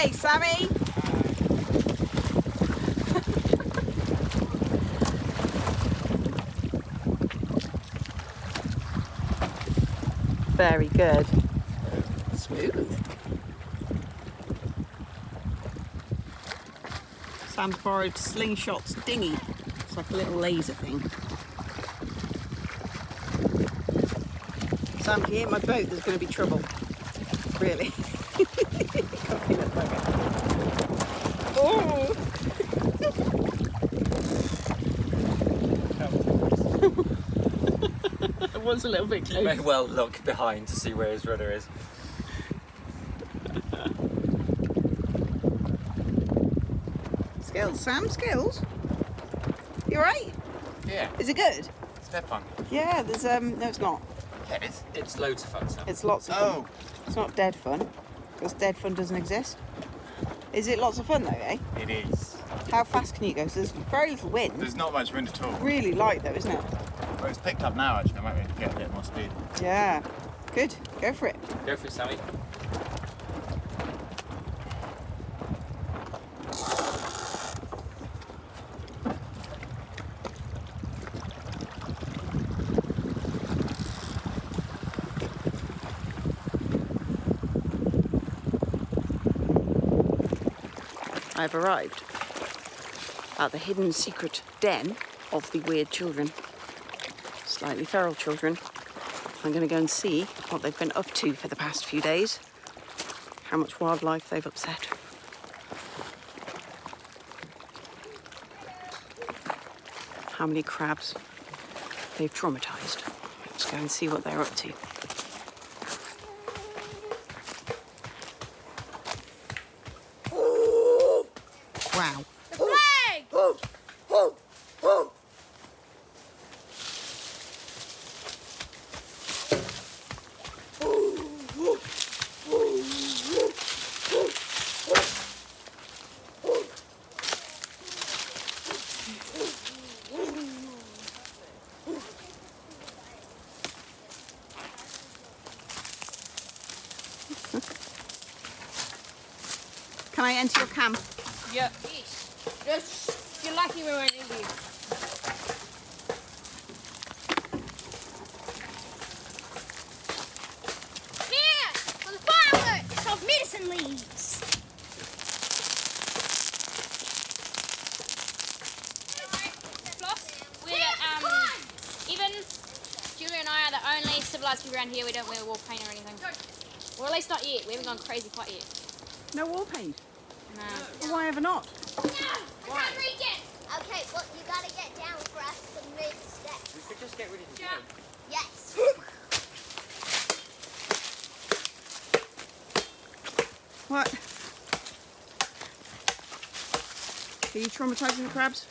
Hey, Sammy. Very good. Smooth. Sam's borrowed Slingshot's dinghy. It's like a little laser thing. Sam, if you hit my boat, there's going to be trouble. Really. Oh! It was a little bit close. You may well look behind to see where his rudder is. Skills, Sam, skills. You alright? Yeah. Is it good? It's dead fun. Yeah, there's no it's not. Yeah, it's loads of fun stuff. It's lots of fun. It's not dead fun, because dead fun doesn't exist. Is it lots of fun though, eh? It is. How fast can you go? So there's very little wind. There's not much wind at all. Really light though, isn't it? Well, it's picked up now actually. I might be able to get a bit more speed. Yeah. Good. Go for it. Go for it, Sammy. I've arrived at the hidden secret den of the weird children. Slightly feral children. I'm going to go and see what they've been up to for the past few days. How much wildlife they've upset. How many crabs they've traumatised. Let's go and see what they're up to. Wow. The flag! Can I enter your camp? Yep. Just, you're lucky we weren't in here. Here! For the fireworks of medicine leaves! Even Julia and I are the only civilized people around here. We don't wear wall paint or anything. Or at least not yet. We haven't gone crazy quite yet. No wall paint? No. Well, why ever not? No! I can't reach it! Okay, well, you gotta get down for us to move steps. We could just get rid of the Jump. Yes. What? Are you traumatising the crabs?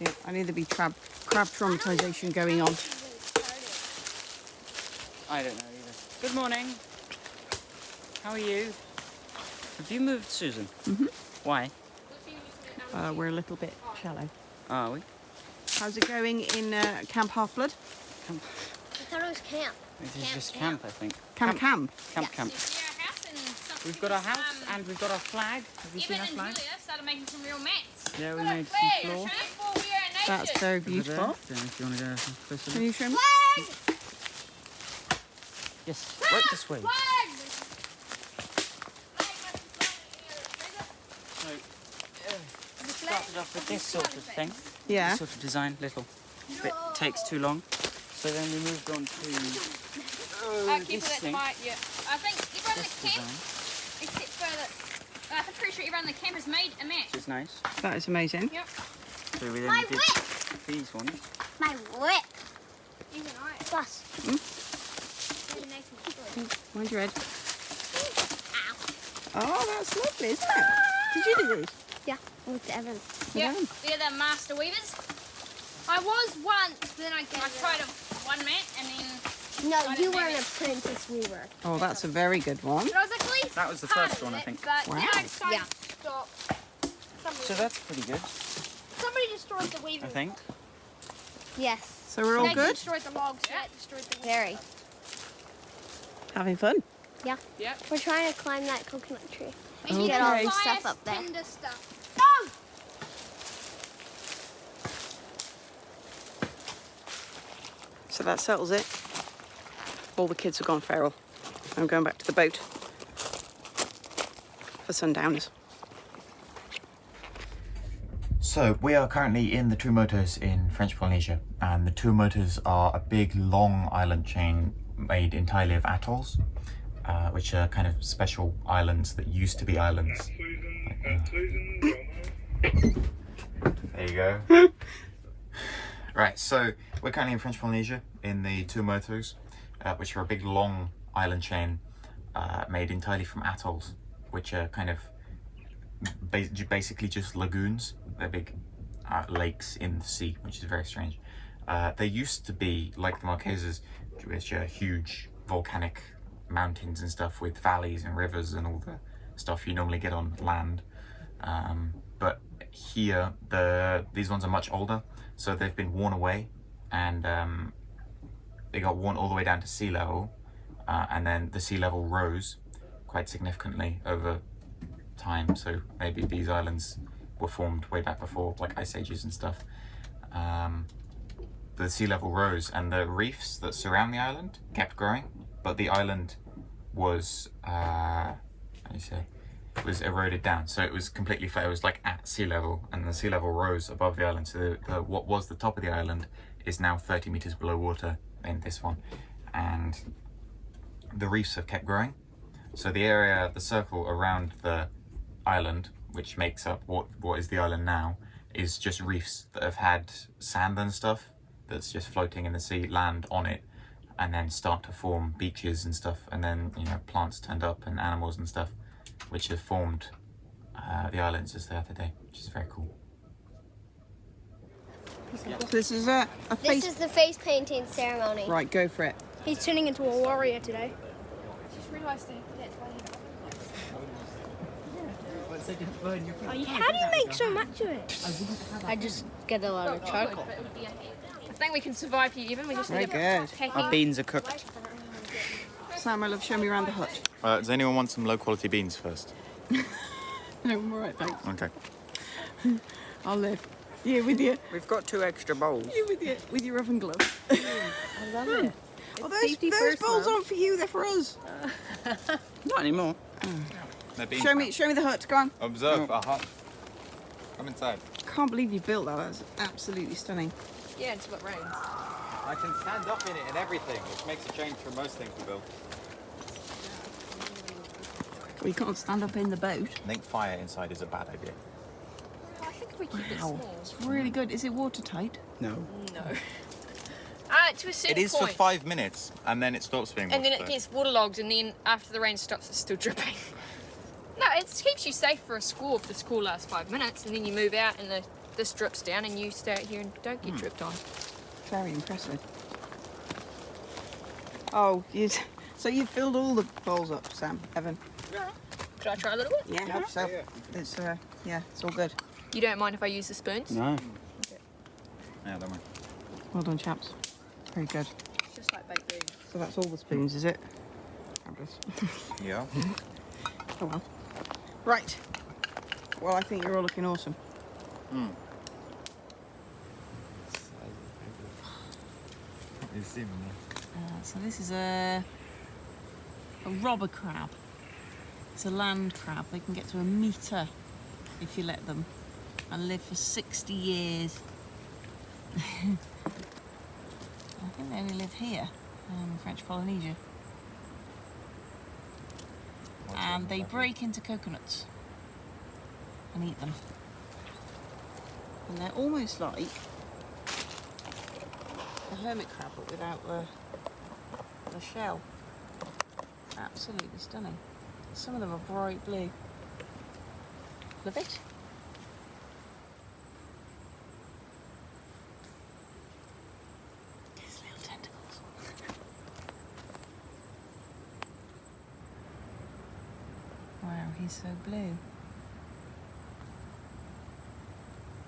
Yeah, I need to be crab traumatisation going on. I don't know either. Good morning. How are you? Have you moved, Susan? Mhm. Why? We're a little bit shallow. Are we? How's it going in Camp Half-Blood? I thought it was camp. This is just camp, I think. Camp. Camp. Yes. Camp. Yeah, our house and stuff. We've got our house and we've got our flag. Have you seen Evan our and flag? Julia started making some real mats. Yeah, we What a made some flag, floor. transform we are in That's nature. very Over there. beautiful. Don't know if you want to go closer. Can you show me? Flag! Yes, right this way. Flag! So, started off with this sort of thing. Yeah. This sort of design, little bit takes too long. So then we moved on to Keep this that thing. tight, yeah. I think everyone in This the camp, design, except for the, I'm pretty sure everyone in the camp has made a mat. which is nice. That is amazing. Yep. So we then My did whip! these ones. My whip. Even I. Plus. Mind your head. Ow. Oh, that's lovely, isn't it? Did you do these? Yeah, with Evan. Yeah, Evan. they're the master weavers. I was once, but then I tried one mat and then No, I you didn't weren't maybe. a princess weaver. Oh, that's a very good one. but I was actually That was the part first of one, I it, think. But Wow. then I decided Yeah. to stop. So that's pretty good, Somebody destroyed the I weaving. think. Yes. So we're all They good? destroyed the logs. Yeah, destroyed the Very. Having fun? Yeah. Yep. We're trying to climb that coconut tree. And you Get can all the fire stuff up there. tinder stuff. So that settles it. All the kids have gone feral. I'm going back to the boat for sundowners. So we are currently in the Tuamotus in French Polynesia, and the Tuamotus are a big long island chain made entirely of atolls, which are kind of special islands that used to be islands. There you go. Right, so we're currently in French Polynesia in the Tuamotus, which are a big long island chain made entirely from atolls, which are kind of basically just lagoons. They're big lakes in the sea, which is very strange. They used to be like the Marquesas, which are huge volcanic mountains and stuff with valleys and rivers and all the stuff you normally get on land. But here, these ones are much older, so they've been worn away, and they got worn all the way down to sea level, and then the sea level rose quite significantly over time. So maybe these islands were formed way back before, like ice ages and stuff. The sea level rose, and the reefs that surround the island kept growing, but the island was was eroded down, so it was completely flat. It was like at sea level, and the sea level rose above the island, so what was the top of the island is now 30 meters below water in this one, and the reefs have kept growing. So the area, the circle around the island, which makes up what is the island now, is just reefs that have had sand and stuff that's just floating in the sea, land on it, and then start to form beaches and stuff, and then, you know, plants turned up and animals and stuff, which have formed the islands as they are today, which is very cool. So this is a face... This is the face painting ceremony. Right, go for it. He's turning into a warrior today. Just realised that's why How do you make so much of it? I just get a lot of charcoal. I think we can survive here, even. We just Very need good. to Our beans are cooked. Sam, my love, show me around the hut. Does anyone want some low quality beans first? No, I'm all right, thanks. Okay. I'll live. Yeah, with you. We've got 2 extra bowls. You with your oven glove. I love it. Oh, safety those first, bowls Mum. aren't for you, they're for us. Not anymore. Show me the hut, go on. Observe a hut. Come inside. Can't believe you built that, that's absolutely stunning. Yeah, until it rains. I can stand up in it and everything, which makes a change from most things we build. We can't stand up in the boat. I think fire inside is a bad idea. I think if we keep it Wow, small. it's really good. Is it watertight? No. No. To a certain It is point. for 5 minutes, and then it stops being And then it watertight. gets waterlogged, and then after the rain stops, it's still dripping. No, it keeps you safe for a school if the school lasts 5 minutes, and then you move out and this drips down, and you stay out here and don't get dripped on. Very impressive. Oh, so you filled all the bowls up, Sam, Evan? Should I try a little bit? Yeah, help yourself. It's, it's all good. You don't mind if I use the spoons? No. Yeah, don't mind. Well done, chaps. Very good. It's just like baked beans. So that's all the spoons, is it? Fabulous. Yeah. Oh well. Right. Well, I think you're all looking awesome. So this is a robber crab. It's a land crab. They can get to 1 metre if you let them, and live for 60 years. I think they only live here in French Polynesia. And they break into coconuts and eat them. And they're almost like a hermit crab, but without the shell. Absolutely stunning. Some of them are bright blue. Love it. His little tentacles. Wow, he's so blue.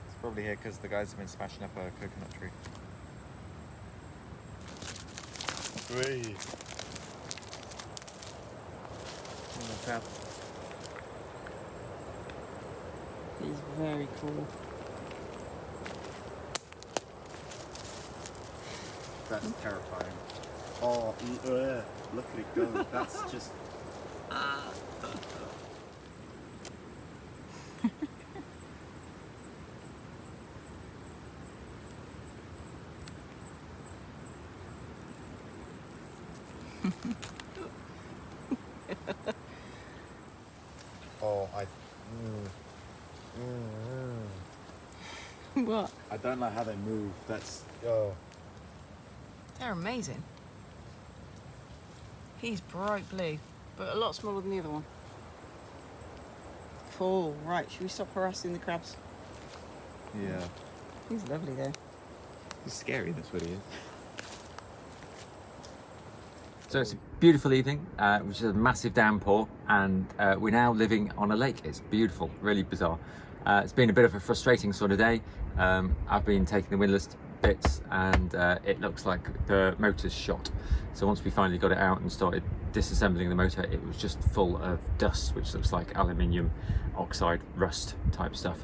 It's probably here because the guys have been smashing up a coconut tree. Wait. Crab. He's very cool. That's terrifying. Oh, look at it go. That's just... Oh, What? I don't like how they move. That's... Oh. They're amazing. He's bright blue, but a lot smaller than the other one. Cool. Right, should we stop harassing the crabs? Yeah. He's lovely though. It's scary, that's what he is. So it's a beautiful evening, which is a massive downpour, and we're now living on a lake. It's beautiful, really bizarre. It's been a bit of a frustrating sort of day. I've been taking the windlass bits and it looks like the motor's shot. So once we finally got it out and started disassembling the motor, it was just full of dust, which looks like aluminium oxide rust type stuff.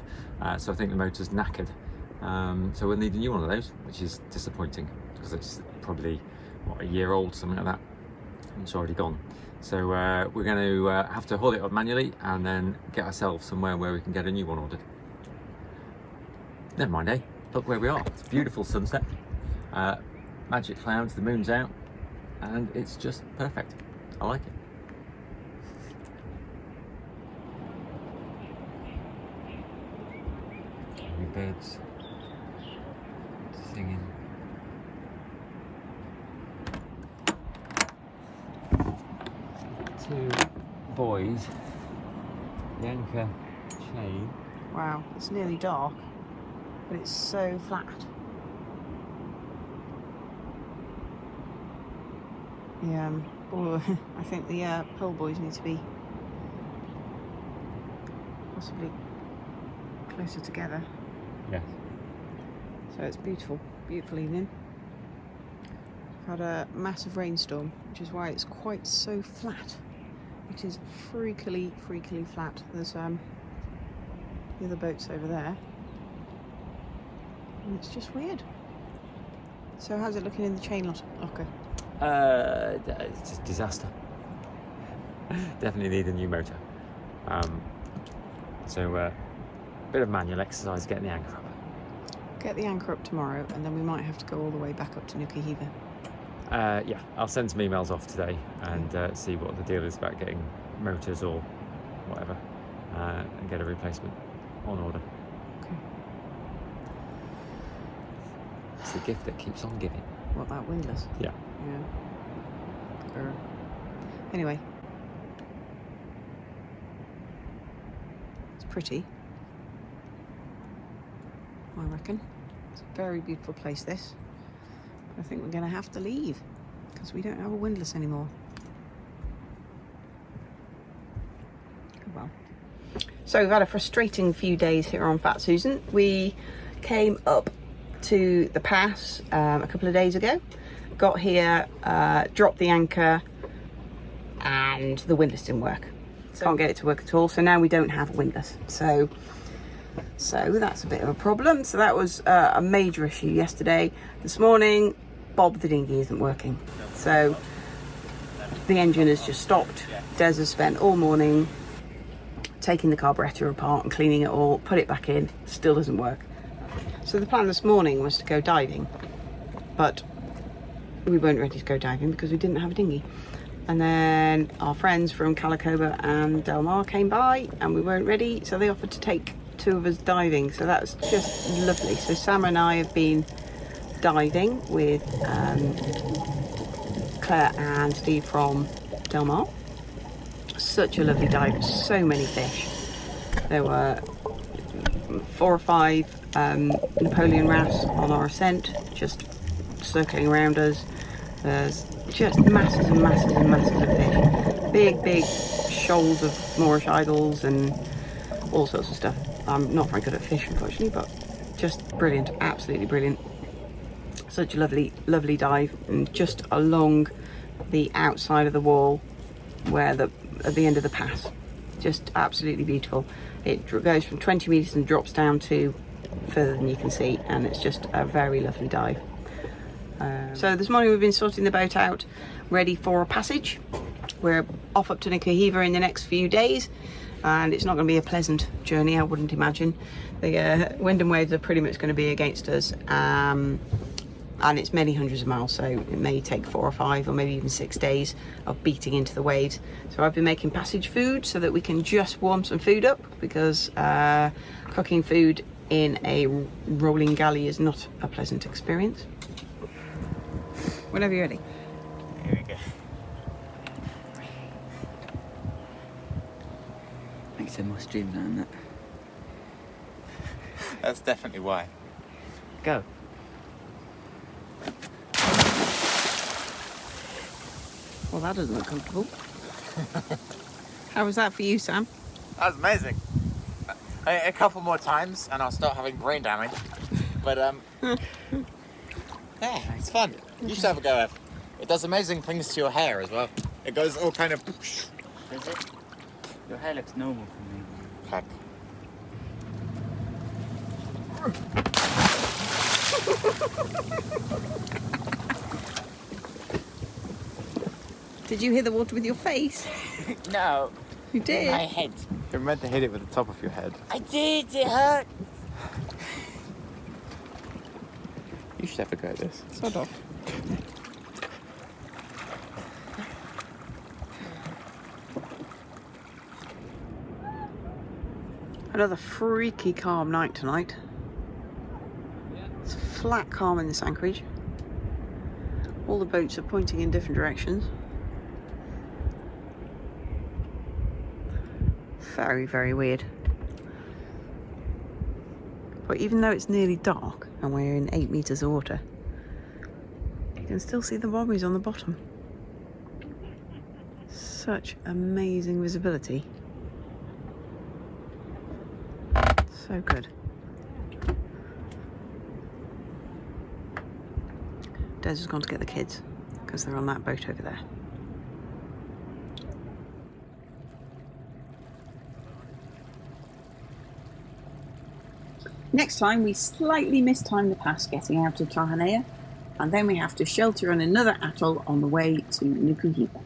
So I think the motor's knackered. So we'll need a new one of those, which is disappointing because it's probably, what, a year old, something like that. It's already gone. So we're going to have to haul it up manually and then get ourselves somewhere where we can get a new one ordered. Never mind, eh? Look where we are. It's a beautiful sunset. Magic clouds, the moon's out, and it's just perfect. I like it. Birds singing. Two boys, the anchor chain. Wow, it's nearly dark, but it's so flat. Yeah, I think the pole buoys need to be possibly closer together. Yes. So it's beautiful, beautiful evening. We've had a massive rainstorm, which is why it's quite so flat. It is freakily flat. There's the other boats over there, and it's just weird. So how's it looking in the chain locker? It's just disaster. Definitely need a new motor. So a bit of manual exercise getting the anchor up. Get the anchor up tomorrow, and then we might have to go all the way back up to Nukuhiva. Yeah, I'll send some emails off today and see what the deal is about getting motors or whatever, and get a replacement on order. Okay. It's the gift that keeps on giving. What, that windlass? Yeah. Yeah. Anyway. It's pretty, I reckon. It's a very beautiful place, this. I think we're going to have to leave because we don't have a windlass anymore. Oh well. So we've had a frustrating few days here on Fat Susan. We came up to the pass a couple of days ago, got here, dropped the anchor, and the windlass didn't work. Can't get it to work at all, so now we don't have a windlass. So that's a bit of a problem. So that was a major issue yesterday. This morning, Bob the dinghy isn't working. So the engine has just stopped. Des has spent all morning taking the carburettor apart and cleaning it all, put it back in, still doesn't work. So the plan this morning was to go diving, but we weren't ready to go diving because we didn't have a dinghy. And then our friends from Calicoba and Del Mar came by and we weren't ready, so they offered to take two of us diving. So that was just lovely. So Sam and I have been diving with Claire and Steve from Del Mar. Such a lovely dive, so many fish. There were 4 or 5 Napoleon wrasse on our ascent, just circling around us. There's just masses and masses and masses of fish. Big shoals of Moorish idols and all sorts of stuff. I'm not very good at fish, unfortunately, but just brilliant, absolutely brilliant. Such a lovely, lovely dive, and just along the outside of the wall where at the end of the pass. Just absolutely beautiful. It goes from 20 metres and drops down to further than you can see, and it's just a very lovely dive. So this morning we've been sorting the boat out, ready for a passage. We're off up to Nukuhiva in the next few days, and it's not going to be a pleasant journey, I wouldn't imagine. The wind and waves are pretty much going to be against us, and it's many hundreds of miles, so it may take 4 or 5 or maybe even 6 days of beating into the waves. So I've been making passage food so that we can just warm some food up, because cooking food in a rolling galley is not a pleasant experience. Whenever you're ready. Here we go. Makes it more streamlined, that. That's definitely why. Go. Well, that doesn't look comfortable. How was that for you, Sam? That was amazing. A couple more times and I'll start having brain damage. But yeah, it's fun. You should have a go, Ev. It does amazing things to your hair as well. It goes all kind of... Does it? Your hair looks normal for me. Heck. Did you hit the water with your face? No. You did? My head. You're meant to hit it with the top of your head. I did, it hurt. You should have a go at this. Sort of. Another freaky calm night tonight. It's flat calm in this anchorage. All the boats are pointing in different directions. Very, very weird. But even though it's nearly dark and we're in 8 meters of water, you can still see the bobbies on the bottom. Such amazing visibility. So good. Des has gone to get the kids because they're on that boat over there. Next time we slightly mistime the pass getting out of Tahanea, and then we have to shelter on another atoll on the way to Nukuhiva.